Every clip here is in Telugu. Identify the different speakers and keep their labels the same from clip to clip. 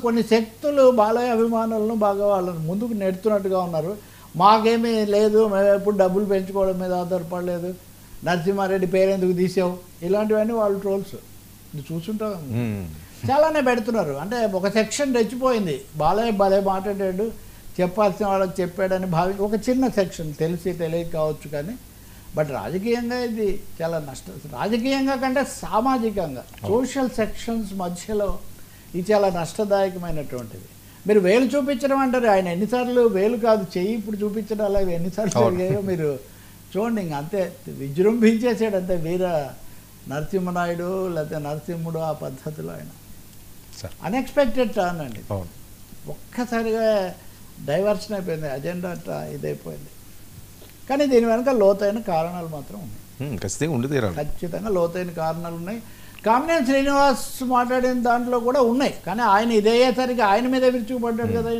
Speaker 1: కొన్ని శక్తులు బాలయ్య అభిమానులను బాగా వాళ్ళని ముందుకు నెడుతున్నట్టుగా ఉన్నారు. మాకేమీ లేదు, మేము ఎప్పుడు డబ్బులు పెంచుకోవడం మీద ఆధారపడలేదు, నరసింహారెడ్డి పేరెందుకు తీసావు, ఇలాంటివన్నీ వాళ్ళు ట్రోల్స్ చూసుంటాం చాలానే పెడుతున్నారు. అంటే ఒక సెక్షన్ రెచ్చిపోయింది, బాలయ్య భలే మాట్లాడాడు, చెప్పాల్సిన వాళ్ళకి చెప్పాడని ఒక చిన్న సెక్షన్ తెలిసి తెలియక కావచ్చు, కానీ బట్ రాజకీయంగా ఇది చాలా నష్టం. రాజకీయంగా కంటే సామాజికంగా సోషల్ సెక్షన్స్ మధ్యలో ఇది చాలా నష్టదాయకమైనటువంటిది. మీరు వేలు చూపించడం అంటారు, ఆయన ఎన్నిసార్లు వేలు కాదు చెయ్యి ఇప్పుడు చూపించడం అలా ఎన్నిసార్లు జరిగాయో మీరు చూడండి. ఇంక అంతే విజృంభించేసాడు అంతే వీర నరసింహనాయుడు లేకపోతే నరసింహుడు ఆ పద్ధతిలో ఆయన అన్ఎక్స్పెక్టెడ్ టర్న్ అండి. ఒక్కసారిగా డైవర్షన్ అయిపోయింది, అజెండా ఇదైపోయింది. కానీ దీని వెనక లోతైన కారణాలు మాత్రం ఉన్నాయి, ఖచ్చితంగా లోతైన కారణాలు ఉన్నాయి. కామినేని శ్రీనివాస్ మాట్లాడిన దాంట్లో కూడా ఉన్నాయి, కానీ ఆయన ఇదయ్యేసరికి ఆయన మీద విరుచుకుపడ్డాడు కదా.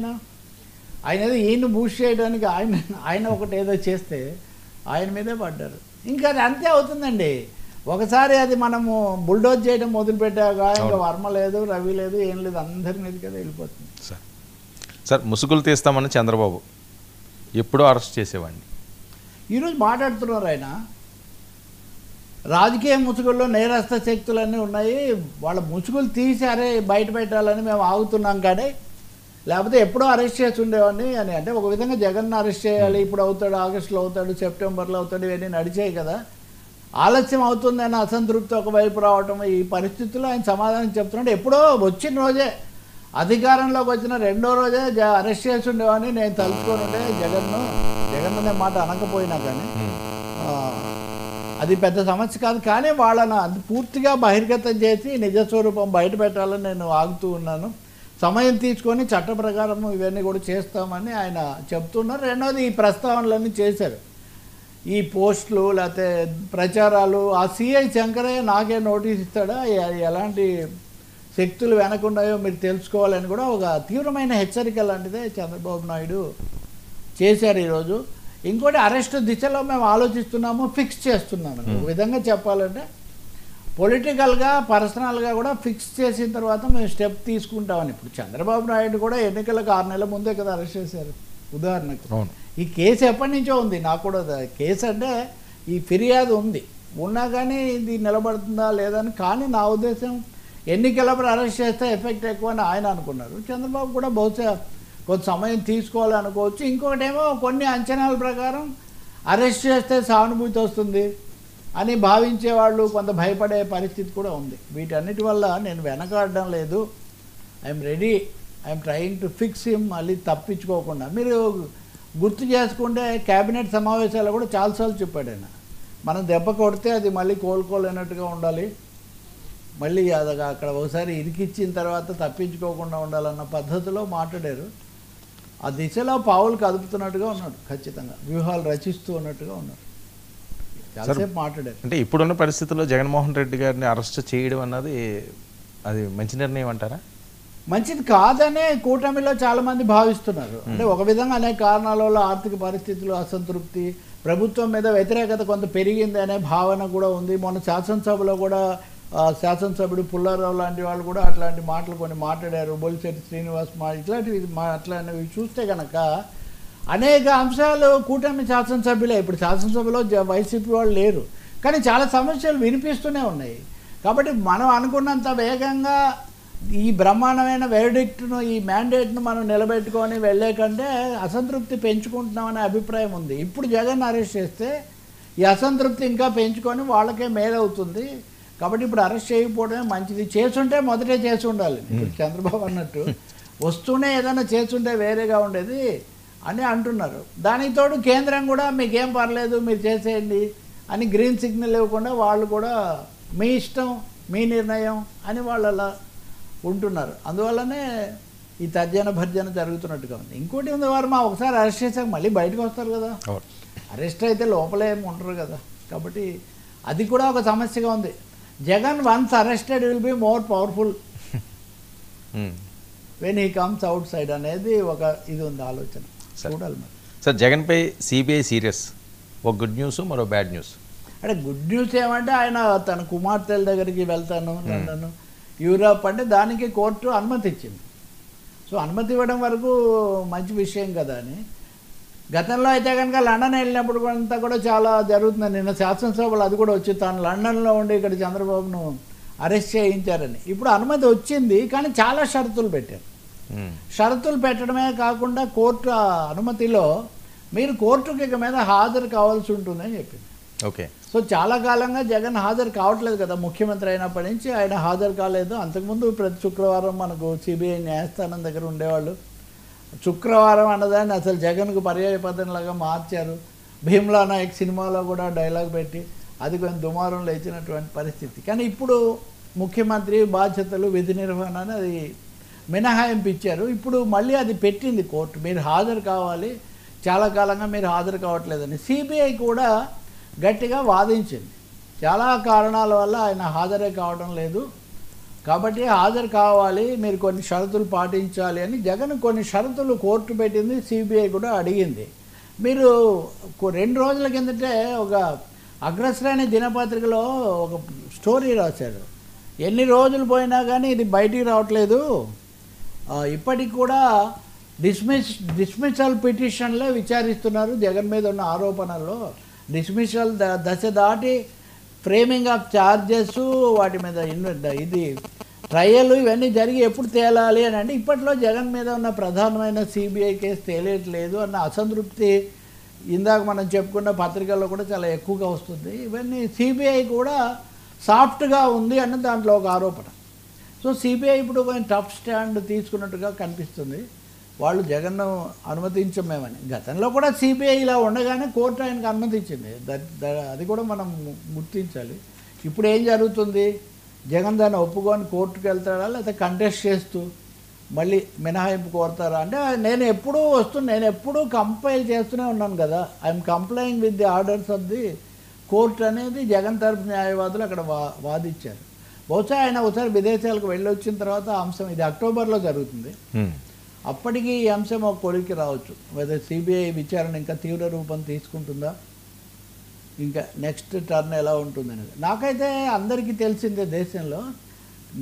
Speaker 1: ఆయన ఏదో ఈయన బూస్ట్ చేయడానికి ఆయన ఒకటి ఏదో చేస్తే ఆయన మీదే పడ్డారు. ఇంకా అది అంతే అవుతుందండి. ఒకసారి అది మనము బుల్డోజ్ చేయడం మొదలుపెట్టాక ఇంకా వర్మ లేదు, రవి లేదు, ఏం లేదు, అందరి మీద కదా వెళ్ళిపోతుంది.
Speaker 2: సార్ ముసుగులు తీస్తామని చంద్రబాబు ఎప్పుడో అరెస్ట్ చేసేవాడిని,
Speaker 1: ఈరోజు మాట్లాడుతున్నారు ఆయన. రాజకీయ ముసుగుల్లో నేరస్థ శక్తులన్నీ ఉన్నాయి, వాళ్ళ ముసుగులు తీసారే బయట పెట్టాలని మేము ఆగుతున్నాం, కానీ లేకపోతే ఎప్పుడో అరెస్ట్ చేసి ఉండేవాడిని అని. అంటే ఒక విధంగా జగన్ను అరెస్ట్ చేయాలి, ఇప్పుడు అవుతాడు, ఆగస్టులో అవుతాడు, సెప్టెంబర్లో అవుతాడు, ఇవన్నీ నడిచాయి కదా, ఆలస్యం అవుతుందని అసంతృప్తి ఒకవైపు రావటం, ఈ పరిస్థితుల్లో ఆయన సమాధానం చెప్తున్నాడు. ఎప్పుడో వచ్చిన రోజే అధికారంలోకి వచ్చిన రెండో రోజే అరెస్ట్ చేసి ఉండేవాడిని నేను తలుచుకొని ఉంటే జగన్ అనే మాట అనకపోయినా, కానీ అది పెద్ద సమస్య కాదు. కానీ వాళ్ళని అది పూర్తిగా బహిర్గతం చేసి నిజస్వరూపం బయట పెట్టాలని నేను ఆగుతూ ఉన్నాను, సమయం తీసుకొని చట్ట ప్రకారం ఇవన్నీ కూడా చేస్తామని ఆయన చెప్తున్నారు. రెండోది ఈ ప్రస్తావనలన్నీ చేశారు, ఈ పోస్టులు లేకపోతే ప్రచారాలు. ఆ సిఐ శంకరయ్య నాకే నోటీస్ ఇస్తాడా, ఎలాంటి శక్తులు వెనకున్నాయో మీరు తెలుసుకోవాలని కూడా ఒక తీవ్రమైన హెచ్చరిక లాంటిదే చంద్రబాబు నాయుడు చేశారు ఈరోజు. ఇంకోటి అరెస్ట్ దిశలో మేము ఆలోచిస్తున్నాము, ఫిక్స్ చేస్తున్నాము. ఒక విధంగా చెప్పాలంటే పొలిటికల్గా పర్సనల్గా కూడా ఫిక్స్ చేసిన తర్వాత మేము స్టెప్ తీసుకుంటామని. ఇప్పుడు చంద్రబాబు నాయుడు కూడా ఎన్నికలకు 6 నెలల ముందే కదా అరెస్ట్ చేశారు. ఉదాహరణకు ఈ కేసు ఎప్పటి నుంచో ఉంది, నాకు కూడా కేసు అంటే ఈ ఫిర్యాదు ఉంది, ఉన్నా కానీ ఇది నిలబడుతుందా లేదని. కానీ నా ఉద్దేశం ఎన్నికలప్పుడు అరెస్ట్ చేస్తే ఎఫెక్ట్ ఎక్కువ అని ఆయన అనుకున్నారు. చంద్రబాబు కూడా బహుశా కొంత సమయం తీసుకోవాలనుకోవచ్చు. ఇంకొకటేమో కొన్ని అంచనాల ప్రకారం అరెస్ట్ చేస్తే సానుభూతి వస్తుంది అని భావించే వాళ్ళు కొంత భయపడే పరిస్థితి కూడా ఉంది. వీటన్నిటి వల్ల నేను వెనకాడడం లేదు, I'm ready, I'm trying to fix him, మళ్ళీ తప్పించుకోకుండా. మీరు గుర్తు చేసుకుంటే క్యాబినెట్ సమావేశాలు కూడా చాలాసార్లు చెప్పాడు ఆయన, మనం దెబ్బ కొడితే అది మళ్ళీ కోలుకోలేనట్టుగా ఉండాలి, మళ్ళీ అది అక్కడ ఒకసారి ఇరికిచ్చిన తర్వాత తప్పించుకోకుండా ఉండాలన్న పద్ధతిలో మాట్లాడారు. ఆ దిశలో పావులు కదుపుతున్నట్టుగా ఉన్నాడు, ఖచ్చితంగా వ్యూహాలు రచిస్తూ ఉన్నట్టుగా ఉన్నాడు, చాలాసేపు మాట్లాడారు.
Speaker 2: అంటే ఇప్పుడున్న పరిస్థితుల్లో జగన్మోహన్ రెడ్డి గారిని అరెస్ట్ చేయడం అన్నది అది మంచి నిర్ణయం అంటారా?
Speaker 1: మంచిది కాదనే కూటమిలో చాలామంది భావిస్తున్నారు. అంటే ఒక విధంగా అనేక కారణాల వల్ల ఆర్థిక పరిస్థితులు, అసంతృప్తి, ప్రభుత్వం మీద వ్యతిరేకత కొంత పెరిగింది అనే భావన కూడా ఉంది. మొన్న శాసనసభలో కూడా శాసనసభ్యుడు పుల్లారావు లాంటి వాళ్ళు కూడా అట్లాంటి మాటలు కొన్ని మాట్లాడారు, బొలిశెట్టి శ్రీనివాస్ ఇట్లాంటివి అట్లాంటివి చూస్తే కనుక అనేక అంశాలు కూటమి శాసనసభ్యులే. ఇప్పుడు శాసనసభలో వైసీపీ వాళ్ళు లేరు, కానీ చాలా సమస్యలు వినిపిస్తూనే ఉన్నాయి. కాబట్టి మనం అనుకున్నంత వేగంగా ఈ బ్రహ్మాండమైన వెర్డిక్ట్ను, ఈ మ్యాండేట్ను మనం నిలబెట్టుకొని వెళ్ళే కంటే అసంతృప్తి పెంచుకుంటున్నామనే అభిప్రాయం ఉంది. ఇప్పుడు జగన్ అరెస్ట్ చేస్తే ఈ అసంతృప్తి ఇంకా పెంచుకొని వాళ్ళకే మేలవుతుంది. కాబట్టి ఇప్పుడు అరెస్ట్ చేయకపోవడమే మంచిది. చేసుంటే మొదటే చేసి ఉండాలి, ఇప్పుడు చంద్రబాబు అన్నట్టు వస్తూనే ఏదైనా చేస్తుంటే వేరేగా ఉండేది అని అంటున్నారు. దానికి తోడు కేంద్రం కూడా మీకేం పర్లేదు మీరు చేసేయండి అని గ్రీన్ సిగ్నల్ ఇవ్వకుండా వాళ్ళు కూడా మీ ఇష్టం మీ నిర్ణయం అని వాళ్ళు అలా ఉంటున్నారు. అందువల్లనే ఈ తర్జన భర్జన జరుగుతున్నట్టుగా ఉంది. ఇంకోటి ఉంది, వారు ఒకసారి అరెస్ట్ చేశాక మళ్ళీ బయటకు వస్తారు కదా, అరెస్ట్ అయితే లోపలే ఏమి ఉండరు కదా. కాబట్టి అది కూడా ఒక సమస్యగా ఉంది. Jagan once arrested will be more powerful when he comes out side అనేది ఒక ఇది ఉంది ఆలోచన, చూడాలి మరి.
Speaker 2: సార్ జగన్పై సిబిఐ సీరియస్, ఒక గుడ్ న్యూస్ మరో బ్యాడ్ న్యూస్.
Speaker 1: అంటే గుడ్ న్యూస్ ఏమంటే ఆయన తన కుమార్తెల దగ్గరికి వెళ్తాను, లండన్, యూరోప్ అంటే దానికి కోర్టు అనుమతి ఇచ్చింది. సో అనుమతి ఇవ్వడం వరకు మంచి విషయం కదా అని. గతంలో అయితే కనుక లండన్ వెళ్ళినప్పుడు అంతా కూడా చాలా జరుగుతుంది. నిన్న శాసనసభలో అది కూడా వచ్చి తాను లండన్లో ఉండి ఇక్కడ చంద్రబాబును అరెస్ట్ చేయించారని. ఇప్పుడు అనుమతి వచ్చింది, కానీ చాలా షరతులు పెట్టారు. షరతులు పెట్టడమే కాకుండా కోర్టు అనుమతిలో మీరు కోర్టుకి ఇక మీద హాజరు కావాల్సి ఉంటుందని చెప్పింది.
Speaker 2: ఓకే.
Speaker 1: సో చాలా కాలంగా జగన్ హాజరు కావట్లేదు కదా, ముఖ్యమంత్రి అయినప్పటి నుంచి ఆయన హాజరు కాలేదు. అంతకుముందు ప్రతి శుక్రవారం మనకు సిబిఐ న్యాయస్థానం దగ్గర ఉండేవాళ్ళు. శుక్రవారం అన్నదాన్ని అసలు జగన్కు పర్యాయ పదంలాగా మార్చారు. భీమ్లా నాయక్ సినిమాలో కూడా డైలాగ్ పెట్టి అది కొంచెం దుమారం లేచినటువంటి పరిస్థితి. కానీ ఇప్పుడు ముఖ్యమంత్రి బాధ్యతలు, విధి నిర్వహణ అని అది మినహాయింపు ఇచ్చారు. ఇప్పుడు మళ్ళీ అది పెట్టింది కోర్టు, మీరు హాజరు కావాలి, చాలా కాలంగా మీరు హాజరు కావట్లేదని. సిబిఐ కూడా గట్టిగా వాదించింది, చాలా కారణాల వల్ల ఆయన హాజరే కావడం లేదు, కాబట్టి హాజరు కావాలి, మీరు కొన్ని షరతులు పాటించాలి అని జగన్ కొన్ని షరతులు కోర్టు పెట్టింది. సిబిఐ కూడా అడిగింది. మీరు 2 రోజుల కిందటే ఒక అగ్రశ్రేణి దినపత్రికలో ఒక స్టోరీ రాశారు. ఎన్ని రోజులు పోయినా కానీ ఇది బయటికి రావట్లేదు, ఇప్పటికి కూడా డిస్మిసల్ పిటిషన్లే విచారిస్తున్నారు జగన్ మీద ఉన్న ఆరోపణల్లో. డిస్మిసల్ దశ దాటి ఫ్రేమింగ్ ఆఫ్ ఛార్జెస్, వాటి మీద ఇది ట్రయల్, ఇవన్నీ జరిగి ఎప్పుడు తేలాలి అని. అంటే ఇప్పట్లో జగన్ మీద ఉన్న ప్రధానమైన సిబిఐ కేసు తేలేట్లేదు అన్న అసంతృప్తి ఇందాక మనం చెప్పుకున్న పత్రికల్లో కూడా చాలా ఎక్కువగా వస్తుంది. ఇవన్నీ సిబిఐ కూడా సాఫ్ట్గా ఉంది అన్న దాంట్లో ఒక ఆరోపణ. సో సిబిఐ ఇప్పుడు కొంచెం టఫ్ స్టాండ్ తీసుకున్నట్టుగా కనిపిస్తుంది. వాళ్ళు జగన్ను అనుమతించమేమని. గతంలో కూడా సిబిఐ ఇలా ఉండగానే కోర్టు ఆయనకు అనుమతించింది, అది కూడా మనం గుర్తించాలి. ఇప్పుడు ఏం జరుగుతుంది, జగన్ దాన్ని ఒప్పుకొని కోర్టుకు వెళ్తాడా, లేకపోతే కంటెస్ట్ చేస్తూ మళ్ళీ మినహాయింపు కోరుతారా? అంటే నేను ఎప్పుడూ కంపైల్ చేస్తూనే ఉన్నాను కదా, I'm complying with the orders of the court అనేది జగన్ తరపు న్యాయవాదులు అక్కడ వాదించారు. బహుశా ఆయన ఒకసారి విదేశాలకు వెళ్ళి వచ్చిన తర్వాత అంశం, ఇది అక్టోబర్లో జరుగుతుంది, అప్పటికి ఈ అంశం ఒక కొలికి రావచ్చు. వెదర్ సిబిఐ విచారణ ఇంకా తీవ్ర రూపం తీసుకుంటుందా, ఇంకా నెక్స్ట్ టర్న్ ఎలా ఉంటుంది అనేది. నాకైతే అందరికీ తెలిసిందే, దేశంలో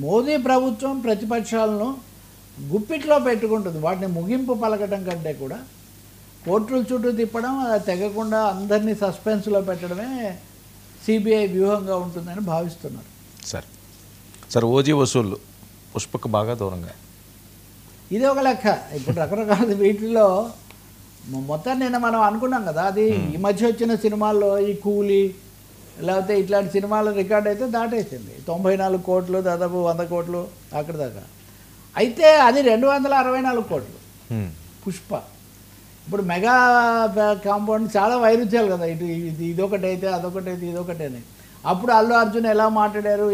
Speaker 1: మోదీ ప్రభుత్వం ప్రతిపక్షాలను గుప్పిట్లో పెట్టుకుంటుంది. వాటిని ముగింపు పలకటం కంటే కూడా కోర్టుల చుట్టూ తిప్పడం, అది తెగకుండా అందరినీ సస్పెన్స్లో పెట్టడమే సిబిఐ వ్యూహంగా ఉంటుందని భావిస్తున్నారు.
Speaker 2: సార్ ఓజీ వసూళ్ళు పుష్పకు బాగా దూరంగా,
Speaker 1: ఇది ఒక లెక్క. ఇప్పుడు రకరకాల వీటిల్లో మొత్తం నిన్న మనం అనుకున్నాం కదా, అది ఈ మధ్య వచ్చిన సినిమాల్లో ఈ కూలీ లేకపోతే ఇట్లాంటి సినిమాల రికార్డ్ అయితే దాటేసింది. 94 కోట్లు, దాదాపు 100 కోట్లు అక్కడ దాకా. అయితే అది 264 కోట్లు పుష్ప. ఇప్పుడు మెగా కాంపౌండ్ చాలా వైరుధ్యాలు కదా, ఇదొకటైతే అదొకటైతే ఇదొకటని. అప్పుడు అల్లు అర్జున్ ఎలా మాట్లాడారు,